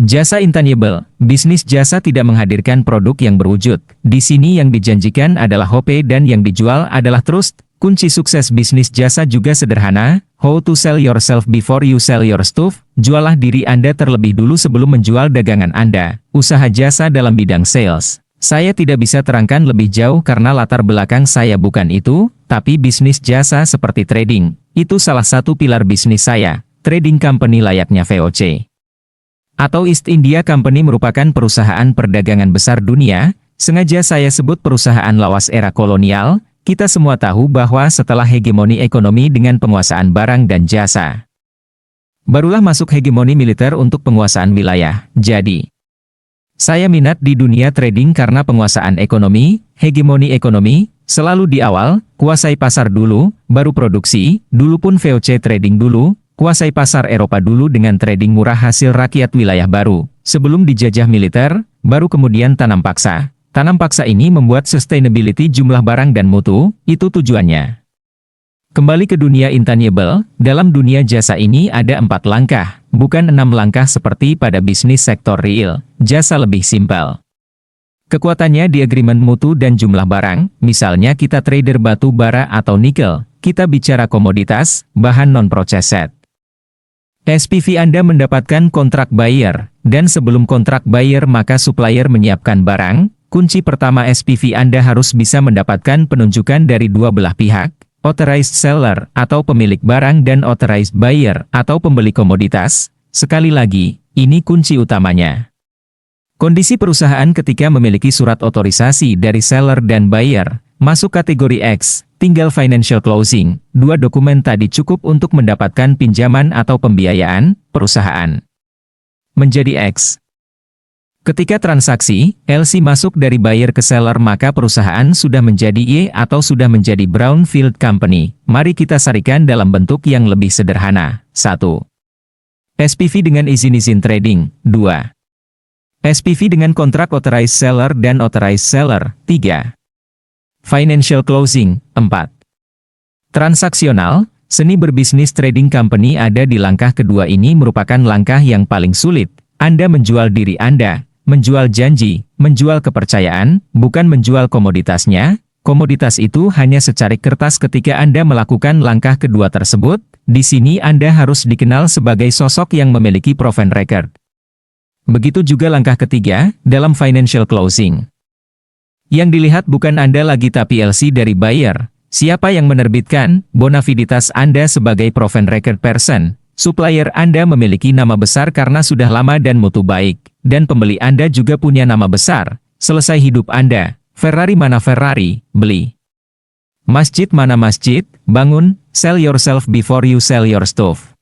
Jasa intangible, bisnis jasa tidak menghadirkan produk yang berwujud. Di sini yang dijanjikan adalah hope dan yang dijual adalah trust. Kunci sukses bisnis jasa juga sederhana, how to sell yourself before you sell your stuff. Jualah diri Anda terlebih dulu sebelum menjual dagangan Anda. Usaha jasa dalam bidang sales. Saya tidak bisa terangkan lebih jauh karena latar belakang saya bukan itu, tapi bisnis jasa seperti trading. Itu salah satu pilar bisnis saya, trading company layaknya VOC. Atau East India Company merupakan perusahaan perdagangan besar dunia, sengaja saya sebut perusahaan lawas era kolonial. Kita semua tahu bahwa setelah hegemoni ekonomi dengan penguasaan barang dan jasa, barulah masuk hegemoni militer untuk penguasaan wilayah. Jadi, saya minat di dunia trading karena penguasaan ekonomi, hegemoni ekonomi, selalu di awal, kuasai pasar dulu, baru produksi, dulu pun VOC trading dulu, kuasai pasar Eropa dulu dengan trading murah hasil rakyat wilayah baru, sebelum dijajah militer, baru kemudian tanam paksa. Tanam paksa ini membuat sustainability jumlah barang dan mutu, itu tujuannya. Kembali ke dunia intangible, dalam dunia jasa ini ada 4 langkah, bukan 6 langkah seperti pada bisnis sektor real, jasa lebih simpel. Kekuatannya di agreement mutu dan jumlah barang, misalnya kita trader batu bara atau nikel, kita bicara komoditas, bahan non-processed. SPV Anda mendapatkan kontrak buyer, dan sebelum kontrak buyer maka supplier menyiapkan barang. Kunci pertama SPV Anda harus bisa mendapatkan penunjukan dari dua belah pihak, authorized seller atau pemilik barang dan authorized buyer atau pembeli komoditas. Sekali lagi, ini kunci utamanya. Kondisi perusahaan ketika memiliki surat otorisasi dari seller dan buyer, masuk kategori X, tinggal financial closing. 2 dokumen tadi cukup untuk mendapatkan pinjaman atau pembiayaan, perusahaan menjadi X. Ketika transaksi, LC masuk dari buyer ke seller maka perusahaan sudah menjadi Y atau sudah menjadi brownfield company. Mari kita sarikan dalam bentuk yang lebih sederhana. 1. SPV dengan izin-izin trading. 2. SPV dengan kontrak authorized seller dan authorized seller. 3. Financial closing. 4. Transaksional, seni berbisnis trading company ada di langkah kedua ini merupakan langkah yang paling sulit. Anda menjual diri Anda. Menjual janji, menjual kepercayaan, bukan menjual komoditasnya. Komoditas itu hanya secarik kertas ketika Anda melakukan langkah kedua tersebut. Di sini Anda harus dikenal sebagai sosok yang memiliki proven record. Begitu juga langkah ketiga, dalam financial closing. Yang dilihat bukan Anda lagi tapi LC dari buyer. Siapa yang menerbitkan, bonafiditas Anda sebagai proven record person. Supplier Anda memiliki nama besar karena sudah lama dan mutu baik, dan pembeli Anda juga punya nama besar. Selesai hidup Anda, Ferrari mana Ferrari, beli. Masjid mana masjid, bangun, sell yourself before you sell your stuff.